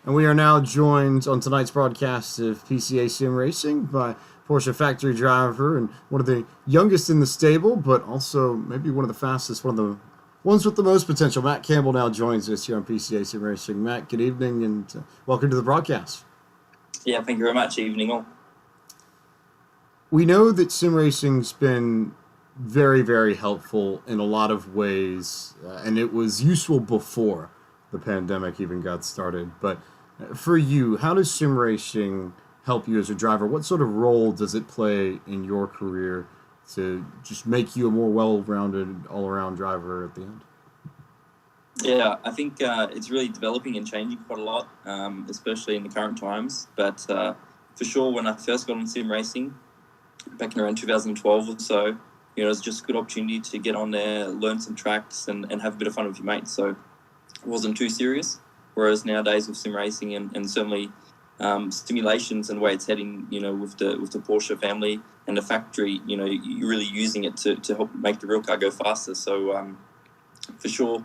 And we are now joined on tonight's broadcast of PCA Sim Racing by Porsche factory driver and one of the youngest in the stable, but also maybe one of the fastest, one of the ones with the most potential. Matt Campbell now joins us here on PCA Sim Racing. Matt, good evening and welcome to the broadcast. Yeah, thank you very much. Evening all. We know that sim racing's been very, very helpful in a lot of ways, and it was useful before the pandemic even got started. But for you, how does sim racing help you as a driver? What sort of role does it play in your career to just make you a more well-rounded, all-around driver at the end? Yeah, I think it's really developing and changing quite a lot, especially in the current times. But for sure, when I first got on sim racing, back in around 2012 or so, it was just a good opportunity to get on there, learn some tracks, and have a bit of fun with your mates. So it wasn't too serious. Whereas nowadays with sim racing and certainly simulations and the way it's heading, with the Porsche family and the factory, you're really using it to help make the real car go faster. So for sure,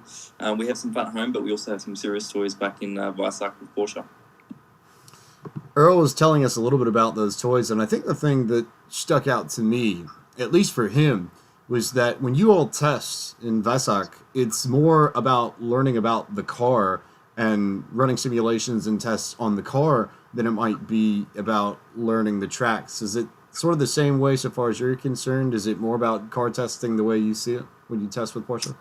we have some fun at home, but we also have some serious toys back in Weissach with Porsche. Earl was telling us a little bit about those toys, and I think the thing that stuck out to me, at least for him, was that when you all test in Weissach, it's more about learning about the car and running simulations and tests on the car than it might be about learning the tracks. Is it sort of the same way so far as you're concerned? Is it more about car testing the way you see it when you test with Porsche?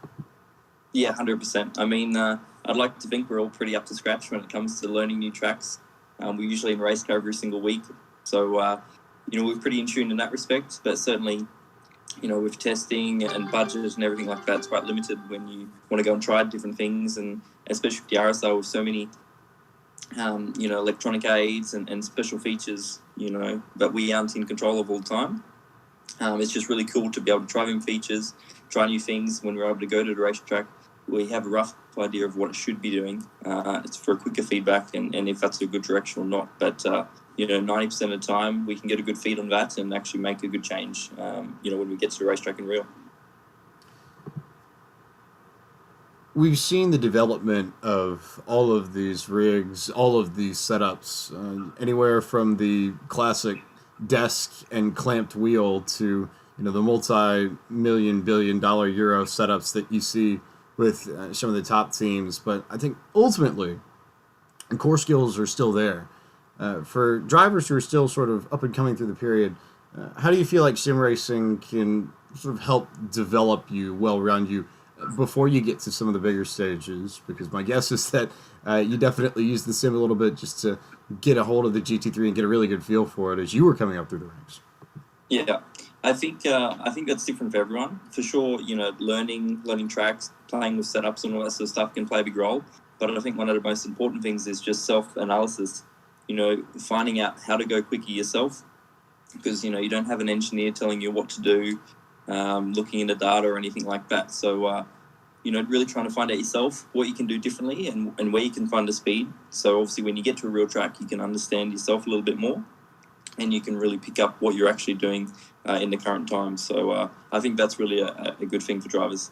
Yeah, 100%. I mean, I'd like to think we're all pretty up to scratch when it comes to learning new tracks. We usually race car every single week. So, we're pretty in tune in that respect. But certainly, with testing and budget and everything like that, it's quite limited when you want to go and try different things. And especially with the RSR with so many, electronic aids and special features, that we aren't in control of all the time. It's just really cool to be able to try them features, try new things. When we're able to go to the racetrack, we have a rough idea of what it should be doing. It's for a quicker feedback and if that's a good direction or not. But, 90% of the time we can get a good feed on that and actually make a good change, when we get to the racetrack in real. We've seen the development of all of these rigs, all of these setups, anywhere from the classic desk and clamped wheel to the multi-million, billion-dollar euro setups that you see with some of the top teams. But I think ultimately, the core skills are still there. For drivers who are still sort of up and coming through the period, how do you feel like sim racing can sort of help develop you, well-round you, before you get to some of the bigger stages? Because my guess is that you definitely use the sim a little bit just to get a hold of the GT3 and get a really good feel for it as you were coming up through the ranks. Yeah, I think that's different for everyone. For sure, learning tracks, playing with setups and all that sort of stuff can play a big role. But I think one of the most important things is just self-analysis, finding out how to go quicker yourself. Because, you don't have an engineer telling you what to do, looking into data or anything like that. So, really trying to find out yourself what you can do differently and where you can find the speed. So obviously when you get to a real track, you can understand yourself a little bit more and you can really pick up what you're actually doing in the current time. So I think that's really a good thing for drivers.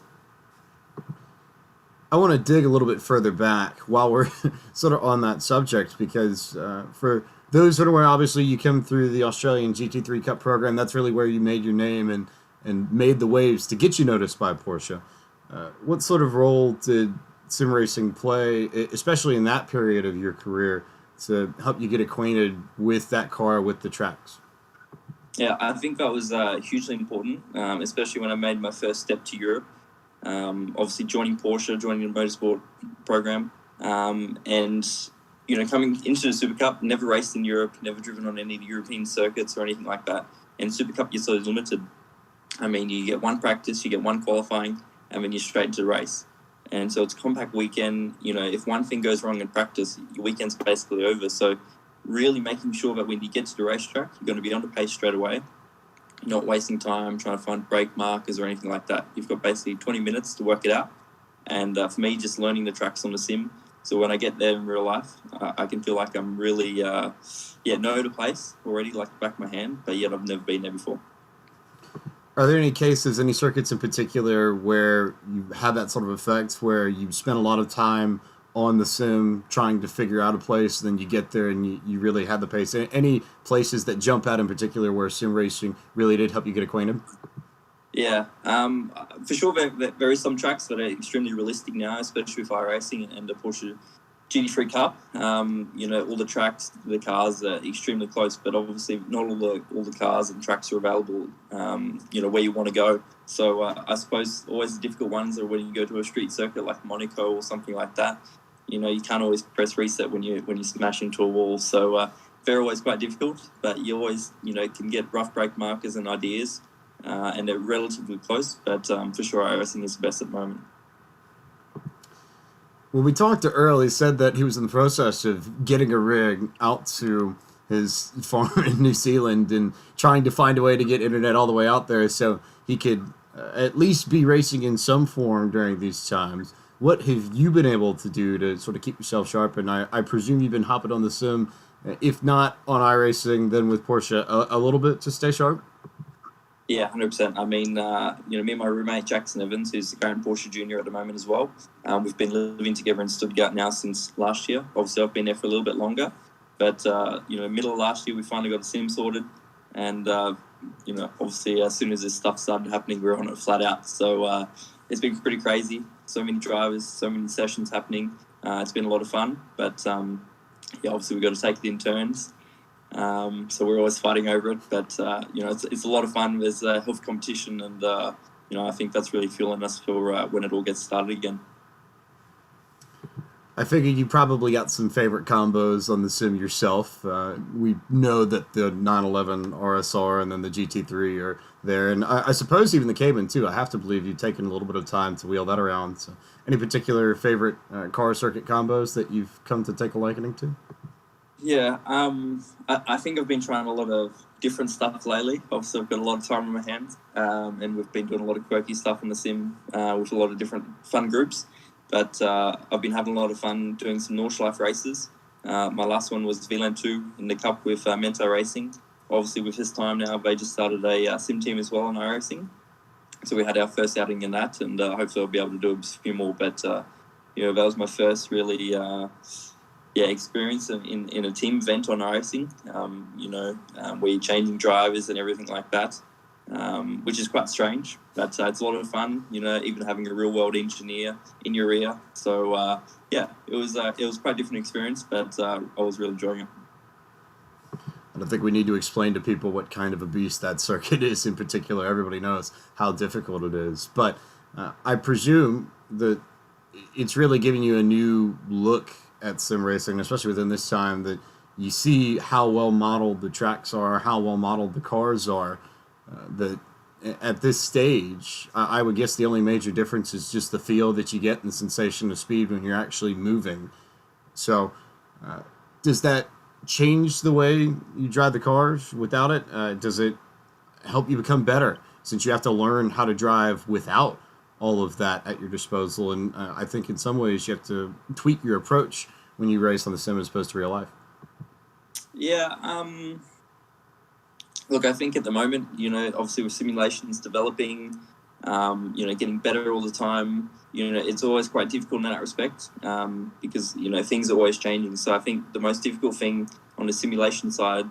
I want to dig a little bit further back while we're sort of on that subject, because for those that are where obviously you come through the Australian GT3 Cup program, that's really where you made your name and made the waves to get you noticed by Porsche. What sort of role did sim racing play, especially in that period of your career, to help you get acquainted with that car, with the tracks? Yeah, I think that was hugely important, especially when I made my first step to Europe. Obviously joining Porsche, joining the motorsport program, and coming into the Super Cup, never raced in Europe, never driven on any of the European circuits or anything like that. And Super Cup, you're so limited. I mean, you get one practice, you get one qualifying, and then you're straight into the race. And so it's a compact weekend. If one thing goes wrong in practice, your weekend's basically over. So really making sure that when you get to the racetrack, you're going to be on the pace straight away. Not wasting time trying to find brake markers or anything like that. You've got basically 20 minutes to work it out. And for me, just learning the tracks on the sim. So when I get there in real life, I can feel like I'm really, know the place already, like the back of my hand, but yet I've never been there before. Are there any cases, any circuits in particular where you have that sort of effect, where you spend a lot of time on the sim trying to figure out a place, and then you get there and you really had the pace? Any places that jump out in particular where sim racing really did help you get acquainted? Yeah, for sure. There is some tracks that are extremely realistic now, especially with iRacing and the Porsche GT3 Cup. All the tracks, the cars are extremely close, but obviously not all the cars and tracks are available. Where you want to go. So I suppose always the difficult ones are when you go to a street circuit like Monaco or something like that. You can't always press reset when you smash into a wall. So they're always quite difficult, but you always can get rough brake markers and ideas. And they're relatively close, but for sure, iRacing is the best at the moment. When we talked to Earl, he said that he was in the process of getting a rig out to his farm in New Zealand and trying to find a way to get internet all the way out there so he could at least be racing in some form during these times. What have you been able to do to sort of keep yourself sharp? And I presume you've been hopping on the sim, if not on iRacing, then with Porsche a little bit to stay sharp? Yeah, 100%. I mean, me and my roommate Jackson Evans, who's the current Porsche Junior at the moment as well. We've been living together in Stuttgart now since last year. Obviously, I've been there for a little bit longer, but middle of last year we finally got the sim sorted, and obviously as soon as this stuff started happening, we were on it flat out. So it's been pretty crazy. So many drivers, so many sessions happening. It's been a lot of fun, but obviously we've got to take it in turns. So we're always fighting over it, but it's a lot of fun. There's a health competition, and I think that's really fueling us for when it all gets started again. I figured you probably got some favorite combos on the sim yourself. We know that the 911 RSR and then the GT3 are there, and I suppose even the Cayman too. I have to believe you've taken a little bit of time to wheel that around. So, any particular favorite car circuit combos that you've come to take a liking to? Yeah, I think I've been trying a lot of different stuff lately. Obviously, I've got a lot of time on my hands, and we've been doing a lot of quirky stuff on the sim with a lot of different fun groups. But I've been having a lot of fun doing some Nordschleife races. My last one was VLAN 2 in the Cup with Mento Racing. Obviously, with this time now, they just started a sim team as well on iRacing. So we had our first outing in that, and hopefully I'll be able to do a few more. But, that was my first really... experience in a team event on iRacing, where you're changing drivers and everything like that, which is quite strange, but it's a lot of fun, even having a real world engineer in your ear. So, it was quite a different experience, but I was really enjoying it. I don't think we need to explain to people what kind of a beast that circuit is in particular. Everybody knows how difficult it is, but I presume that it's really giving you a new look at sim racing, especially within this time, that you see how well modeled the tracks are, how well modeled the cars are. That at this stage, I would guess the only major difference is just the feel that you get and the sensation of speed when you're actually moving. So, does that change the way you drive the cars without it? Does it help you become better since you have to learn how to drive without all of that at your disposal? And I think in some ways you have to tweak your approach when you race on the sim as opposed to real life. Yeah, look, I think at the moment, obviously with simulations developing, getting better all the time, it's always quite difficult in that respect, because, things are always changing. So I think the most difficult thing on the simulation side,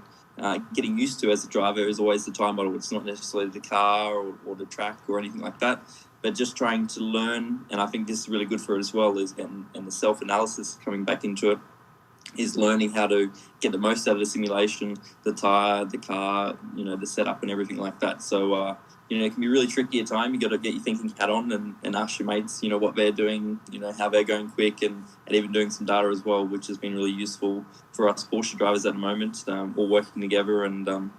getting used to as a driver, is always the time model. It's not necessarily the car or the track or anything like that, but just trying to learn, and I think this is really good for it as well, and the self-analysis coming back into it, is learning how to get the most out of the simulation, the tyre, the car, the setup and everything like that. So, it can be really tricky at times. You got to get your thinking hat on and ask your mates, what they're doing, how they're going quick, and even doing some data as well, which has been really useful for us Porsche drivers at the moment, all working together and,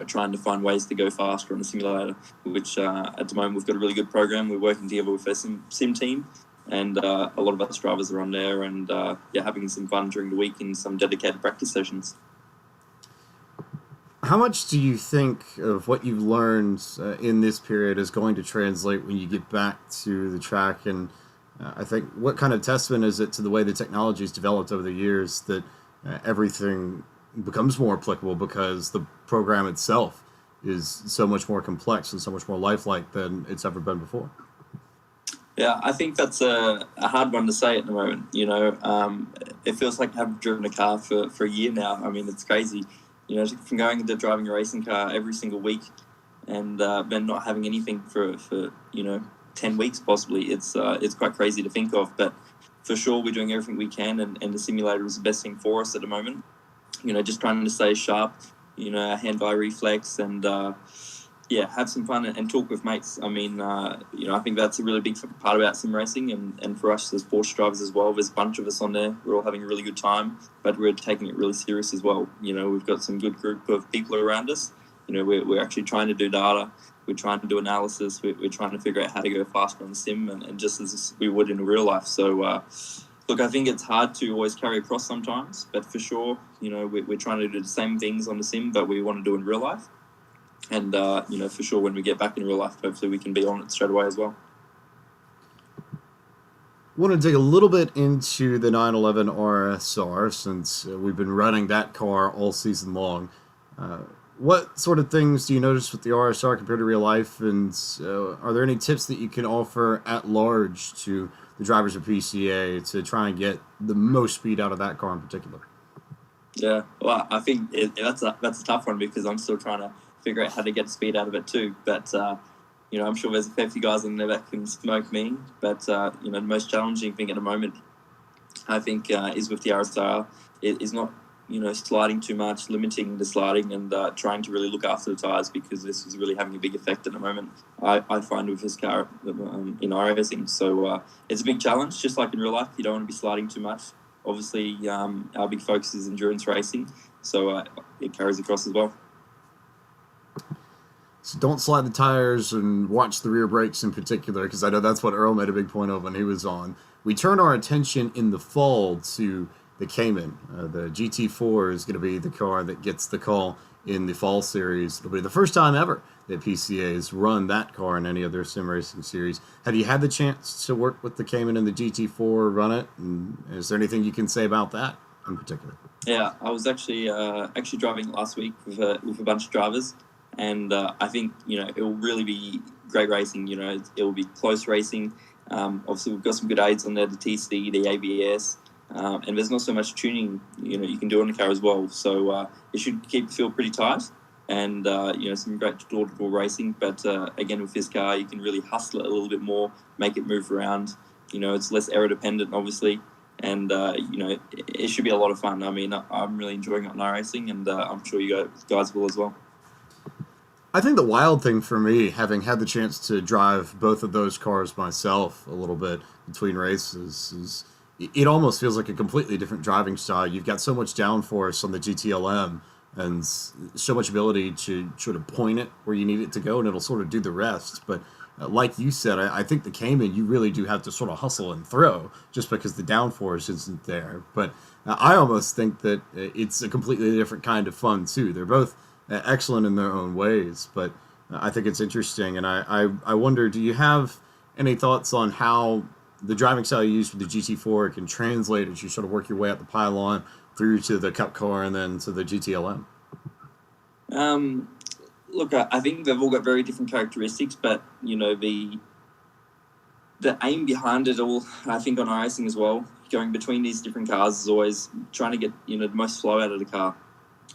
trying to find ways to go faster on the simulator, which at the moment we've got a really good program. We're working together with our sim team, and a lot of us drivers are on there, and having some fun during the week in some dedicated practice sessions. How much do you think of what you've learned in this period is going to translate when you get back to the track? And I think, what kind of testament is it to the way the technology has developed over the years that everything becomes more applicable because the program itself is so much more complex and so much more lifelike than it's ever been before? Yeah, I think that's a hard one to say at the moment. It feels like I haven't driven a car for a year now. I mean, it's crazy. From going into driving a racing car every single week and then not having anything for 10 weeks possibly. It's quite crazy to think of, but for sure we're doing everything we can, and the simulator is the best thing for us at the moment. Just trying to stay sharp, hand-eye reflex, and have some fun and talk with mates. I mean, I think that's a really big part about sim racing, and for us as Porsche drivers as well. There's a bunch of us on there. We're all having a really good time, but we're taking it really serious as well. We've got some good group of people around us. We're actually trying to do data. We're trying to do analysis. We're trying to figure out how to go faster on the sim, and just as we would in real life. So, look, I think it's hard to always carry across sometimes, but for sure, we're trying to do the same things on the sim, but we want to do in real life. And, for sure, when we get back in real life, hopefully we can be on it straight away as well. I want to dig a little bit into the 911 RSR since we've been running that car all season long. What sort of things do you notice with the RSR compared to real life, and are there any tips that you can offer at large to the drivers of PCA to try and get the most speed out of that car in particular? Yeah, well, I think that's a tough one because I'm still trying to figure out how to get speed out of it too. But I'm sure there's a fair few guys in there that can smoke me. But the most challenging thing at the moment, I think, is with the RSR, is not sliding too much, limiting the sliding, and trying to really look after the tires, because this is really having a big effect at the moment. I find with this car in iRacing, so it's a big challenge. Just like in real life, you don't want to be sliding too much. Obviously, our big focus is endurance racing, so it carries across as well. So don't slide the tires and watch the rear brakes in particular, because I know that's what Earl made a big point of when he was on. We turn our attention in the fall to the Cayman. The GT4 is going to be the car that gets the call in the fall series. It'll be the first time ever that PCA has run that car in any other sim racing series. Have you had the chance to work with the Cayman and the GT4, run it? And is there anything you can say about that in particular? Yeah, I was actually driving last week with a bunch of drivers, and I think it will really be great racing. It will be close racing. Obviously, we've got some good aids on there: the TC, the ABS, and there's not so much tuning you can do on the car as well. So it should keep the field pretty tight, and some great door-to-door racing. But again, with this car, you can really hustle it a little bit more, make it move around. It's less aero dependent, obviously. And, it should be a lot of fun. I mean, I'm really enjoying it on iRacing, and I'm sure you guys will as well. I think the wild thing for me, having had the chance to drive both of those cars myself a little bit between races, is it almost feels like a completely different driving style. You've got so much downforce on the GTLM and so much ability to sort of point it where you need it to go, and it'll sort of do the rest. But like you said, I think the Cayman, you really do have to sort of hustle and throw just because the downforce isn't there. But I almost think that it's a completely different kind of fun, too. They're both excellent in their own ways, but I think it's interesting. And I wonder, do you have any thoughts on how the driving style you use for the GT4 can translate as you sort of work your way up the pylon through to the Cup car and then to the GTLM? Look, I think they've all got very different characteristics, but the aim behind it all, I think on iRacing as well, going between these different cars is always trying to get the most flow out of the car.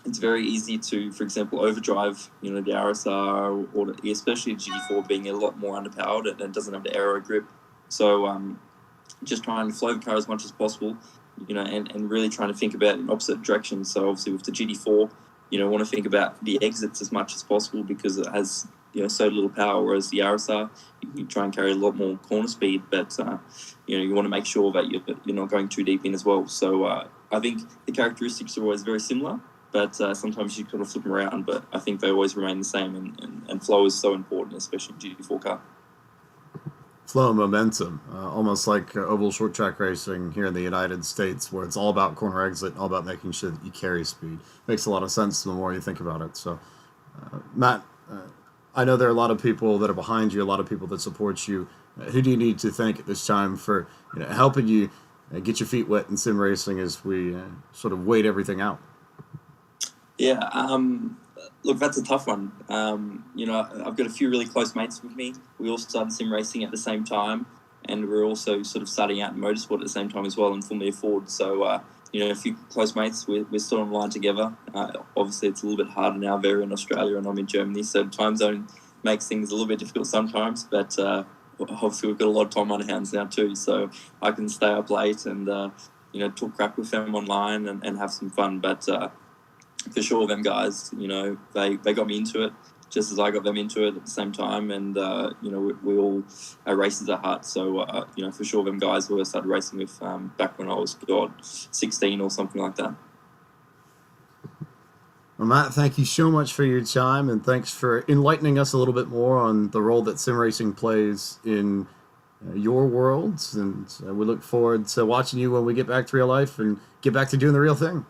It's very easy to, for example, overdrive the RSR, or especially the GT4 being a lot more underpowered and doesn't have the aero grip. So just trying to flow the car as much as possible, and really trying to think about in opposite directions. So obviously with the GT4, want to think about the exits as much as possible because it has so little power, whereas the RSR, you try and carry a lot more corner speed, but you want to make sure that you're not going too deep in as well. So I think the characteristics are always very similar, but sometimes you kind of flip them around, but I think they always remain the same, and flow is so important, especially in GT4 car. Flow and momentum, almost like oval short track racing here in the United States, where it's all about corner exit, all about making sure that you carry speed. Makes a lot of sense the more you think about it. So, Matt, I know there are a lot of people that are behind you, a lot of people that support you. Who do you need to thank at this time for helping you get your feet wet in sim racing as we sort of wait everything out? Yeah, look, that's a tough one. I've got a few really close mates with me. We all started sim racing at the same time, and we're also sort of starting out in motorsport at the same time as well in Formula Ford. So, a few close mates, we're still online together. Obviously, it's a little bit harder now. They're in Australia and I'm in Germany, so time zone makes things a little bit difficult sometimes, but obviously we've got a lot of time on our hands now too, so I can stay up late and talk crap with them online and have some fun. But for sure, them guys, they got me into it just as I got them into it at the same time, and we all are racers at heart. So for sure, them guys who I started racing with back when I was 16 or something like that. Well, Matt, thank you so much for your time, and thanks for enlightening us a little bit more on the role that sim racing plays in your worlds. And we look forward to watching you when we get back to real life and get back to doing the real thing.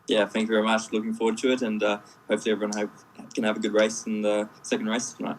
Yeah, thank you very much. Looking forward to it, and hopefully everyone can have a good race in the second race tonight.